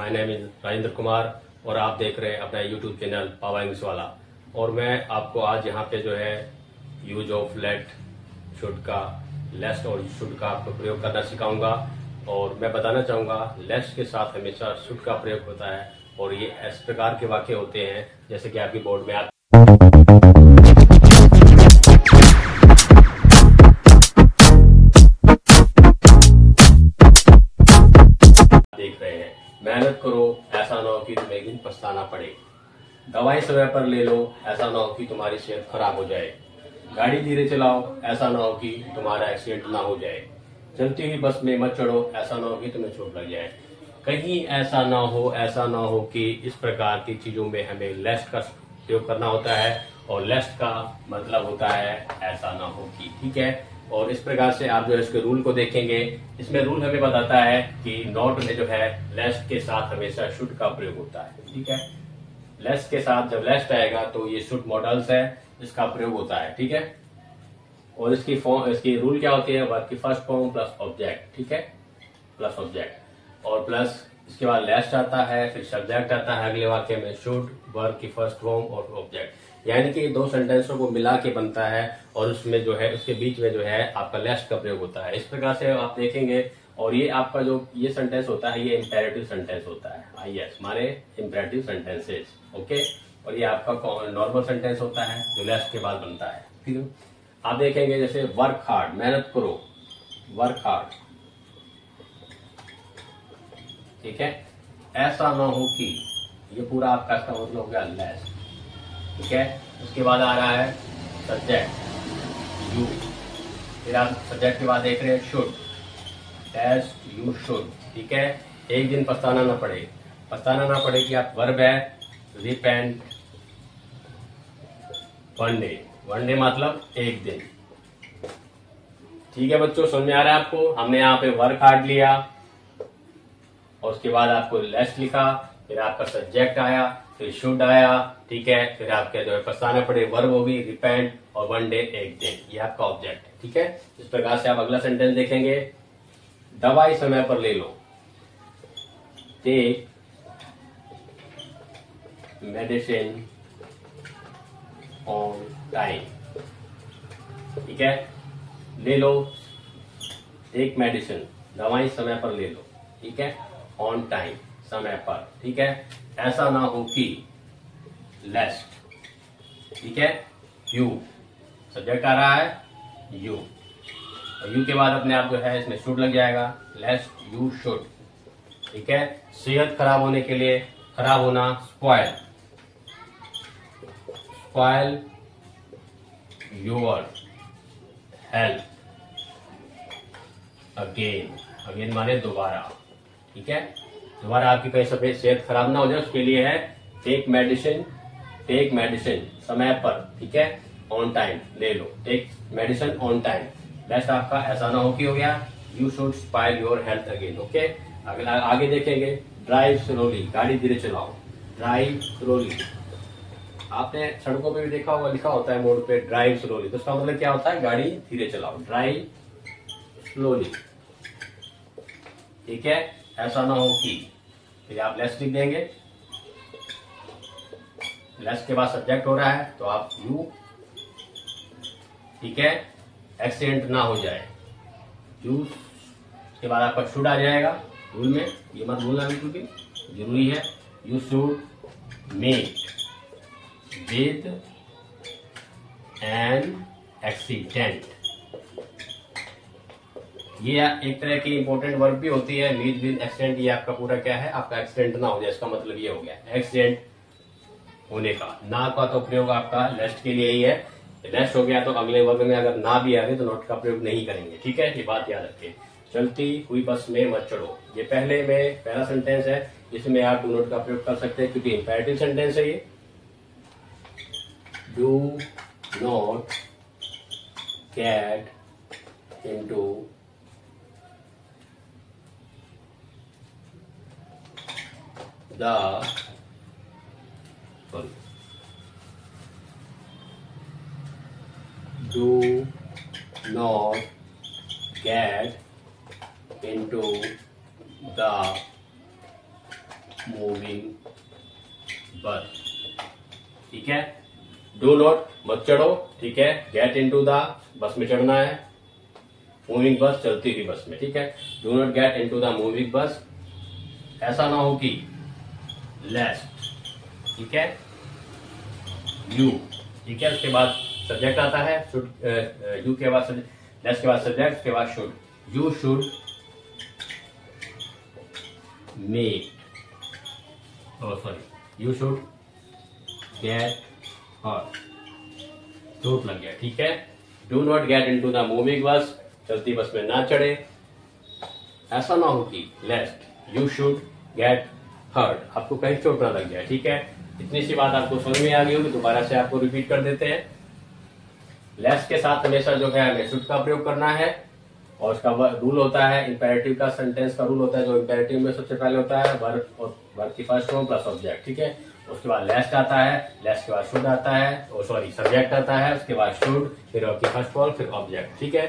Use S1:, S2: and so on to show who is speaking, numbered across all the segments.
S1: My name is Rajendra Kumar और आप देख रहे हैं अपना यूट्यूब चैनल पावा इंग्लिश वाला। और मैं आपको आज यहाँ पे जो है यूज ऑफ लेट, शुड का, लेस्ट और शुड का आपको प्रयोग करना सिखाऊंगा। और मैं बताना चाहूंगा लेस्ट के साथ हमेशा शुड का प्रयोग होता है और ये इस प्रकार के वाक्य होते हैं जैसे कि आपकी बोर्ड में आप देख रहे हैं। मेहनत करो, ऐसा ना हो कि तुम्हें एक दिन पछताना पड़े। दवाई समय पर ले लो, ऐसा ना हो कि तुम्हारी सेहत खराब हो जाए। गाड़ी धीरे चलाओ, ऐसा ना हो कि तुम्हारा एक्सीडेंट ना हो जाए। चलती हुई बस में मत चढ़ो, ऐसा ना हो कि तुम्हें चोट लग जाए। कहीं ऐसा ना हो कि इस प्रकार की चीजों में हमें लेस्ट का प्रयोग करना होता है और लेस्ट का मतलब होता है ऐसा ना हो कि, ठीक है। और इस प्रकार से आप जो है इसके रूल को देखेंगे। इसमें रूल हमें बताता है कि नॉट में जो है लेस्ट के साथ हमेशा शुड का प्रयोग होता है, ठीक है। लेस्ट के साथ जब लेस्ट आएगा तो ये शुड मॉडल्स है, इसका प्रयोग होता है, ठीक है। और इसकी रूल क्या होती है, वर्ब की फर्स्ट फॉर्म प्लस ऑब्जेक्ट, ठीक है, प्लस ऑब्जेक्ट और प्लस इसके बाद लेस्ट आता है, फिर सब्जेक्ट आता है अगले वाक्य में, शुड, वर्ब की फर्स्ट फॉर्म और ऑब्जेक्ट। यानी कि दो सेंटेंसों को मिला के बनता है और उसमें जो है उसके बीच में जो है आपका लेस्ट का प्रयोग होता है। इस प्रकार से आप देखेंगे। और ये आपका जो ये सेंटेंस होता है ये इंपेरेटिव सेंटेंस होता है, आईएस माने इंपेरेटिव सेंटेंसेस, ओके। और ये आपका नॉर्मल सेंटेंस होता है जो लेस्ट के बाद बनता है, ठीक है। आप देखेंगे जैसे वर्क हार्ड, मेहनत करो, वर्क हार्ड, ठीक है। ऐसा ना हो कि, ये पूरा आपका इसका मतलब हो गया लेस्ट, ठीक है। उसके बाद आ रहा है सब्जेक्ट यू, फिर आप सब्जेक्ट के बाद देख रहे हैं शुड, एस यू शुड, ठीक है। एक दिन पछताना ना पड़े, पछताना ना पड़े कि आप वर्ब है रिपेंट, वन डे मतलब एक दिन, ठीक है बच्चों, समझ में आ रहा है आपको। हमने यहाँ पे वर्क हार्ड लिया और उसके बाद आपको लेस्ट लिखा, फिर आपका सब्जेक्ट आया, फिर शुड आया, ठीक है। फिर आपके जो है पछताना पड़े वर्ब होगी रिपेंट और वन डे एक दिन, ये आपका ऑब्जेक्ट है, ठीक है। इस प्रकार से आप अगला सेंटेंस देखेंगे, दवाई समय पर ले लो, टेक मेडिसिन ऑन टाइम, ठीक है। ले लो, टेक मेडिसिन, दवाई समय पर ले लो, ठीक है, ऑन टाइम, समय पर, ठीक है। ऐसा ना हो कि, लेस्ट, ठीक है। यू, सब्जेक्ट आ रहा है यू, और यू के बाद अपने आप जो है इसमें शुड लग जाएगा, लेस्ट यू शुड, ठीक है। सेहत खराब होने के लिए, खराब होना, spoil, spoil your health again, again माने दोबारा, ठीक है। दोबारा आपकी कहीं सफेद सेहत खराब ना हो जाए उसके लिए है टेक मेडिसिन, टेक मेडिसिन समय पर, ठीक है, ऑन टाइम ले लो, take medicine on time. Best आपका ऐसा ना हो कि हो गया, you should spoil your health again, okay. अगला आगे देखेंगे, ड्राइव स्लोली, गाड़ी धीरे चलाओ, ड्राइव स्लोली। आपने सड़कों पे भी देखा होगा, लिखा होता है मोड़ पे ड्राइव स्लोली, तो उसका मतलब क्या होता है, गाड़ी धीरे चलाओ, ड्राइव स्लोली, ठीक है। ऐसा ना हो कि, फिर आप लेस्ट लिख देंगे, लेस्ट के बाद सब्जेक्ट हो रहा है तो आप यू, ठीक है। एक्सीडेंट ना हो जाए, यू के बाद आपका शुड आ जाएगा रूल में, ये मत भूलना बिल्कुल भी, जरूरी है। You should make with an accident, ये एक तरह की इंपॉर्टेंट वर्ब भी होती है, मीट विद एक्सीडेंट। ये आपका पूरा क्या है, आपका एक्सीडेंट ना हो जाए, इसका मतलब ये हो गया एक्सीडेंट होने का। ना का तो प्रयोग आपका लेस्ट के लिए ही है, लेस्ट हो गया तो अगले वर्ग में अगर ना भी आ रहे तो नॉट का प्रयोग नहीं करेंगे, ठीक है। ये बात याद रखें। चलती हुई बस में मत चढ़ो, ये पहला सेंटेंस है, इसमें आप डू नॉट का प्रयोग कर सकते हैं क्योंकि इंपेरेटिव सेंटेंस है ये। Do not get into the do not get into the moving बस, ठीक है। डू नॉट मत चढ़ो, ठीक है। गेट इनटू द, बस में चढ़ना है। मूविंग बस, चलती हुई बस में, ठीक है। Do not get into the moving बस, ऐसा ना हो कि लेस्ट, ठीक है। यू, ठीक है। उसके बाद सब्जेक्ट आता है, शुड, यू के बाद लेस्ट के बाद सब्जेक्ट, उसके बाद should. You should make, sorry, you should get hurt, चोट लग गया, ठीक है। Do not get into the moving bus, चलती बस में ना चढ़े, ऐसा ना हो कि lest you should get hurt, आपको कहीं चोट ना लग जाए, ठीक है। इतनी सी बात आपको समझ में आ गई होगी, दोबारा से आपको रिपीट कर देते हैं। लेस्ट के साथ हमेशा जो है हमें शुड का प्रयोग करना है, और उसका रूल होता है, इंपेरेटिव का सेंटेंस का रूल होता है, जो इंपेरेटिव में सबसे पहले होता है वर्ब, और वर्ब की फर्स्ट फॉर्म प्लस ऑब्जेक्ट, ठीक है। उसके बाद लेस्ट आता है, लेस्ट के बाद शुड आता है, सॉरी सब्जेक्ट आता है, उसके बाद शुड, फिर वर्ब की फर्स्ट फॉर्म, फिर ऑब्जेक्ट, ठीक है।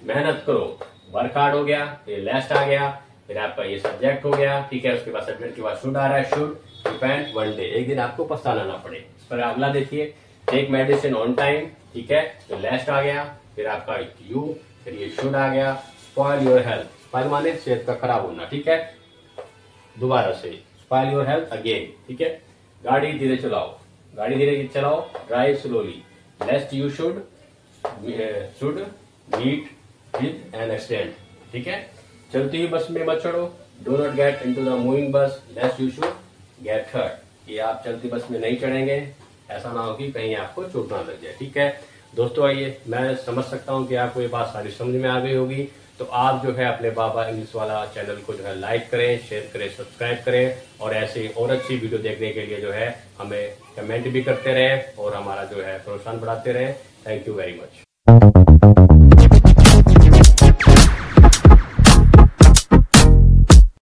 S1: मेहनत करो, वर्क हार्ड हो गया, फिर लेस्ट आ गया, फिर आपका ये सब्जेक्ट हो गया, ठीक है। उसके बाद सब्जेक्ट के बाद शुड आ रहा है, शुड डिपेंड वन डे, एक दिन आपको पछताना ना पड़े। इस पर अगला देखिए, टेक मेडिसिन ऑन टाइम, ठीक है। तो लेस्ट आ गया, फिर आपका यू, फिर ये शुड आ गया। स्पॉइल योर हेल्थ, स्पॉइल माने सेहत का खराब होना, ठीक है। दोबारा से स्पॉइल योर हेल्थ अगेन, ठीक है। गाड़ी धीरे चलाओ, गाड़ी धीरे चलाओ, drive slowly. Lest you should meet with an accident, ठीक है। चलती हुई बस में मत चढ़ो, do not get into the moving bus, lest you should get hurt, ये आप चलती बस में नहीं चढ़ेंगे, ऐसा ना हो कि कहीं आपको चोट ना लग जाए, ठीक है। दोस्तों आइए, मैं समझ सकता हूं कि आपको ये बात सारी समझ में आ गई होगी, तो आप जो है अपने बाबा इंग्लिश वाला चैनल को जो है लाइक करें, शेयर करें, सब्सक्राइब करें, और ऐसी और अच्छी वीडियो देखने के लिए जो है हमें कमेंट भी करते रहें और हमारा जो है प्रोत्साहन बढ़ाते रहें। Thank you very much.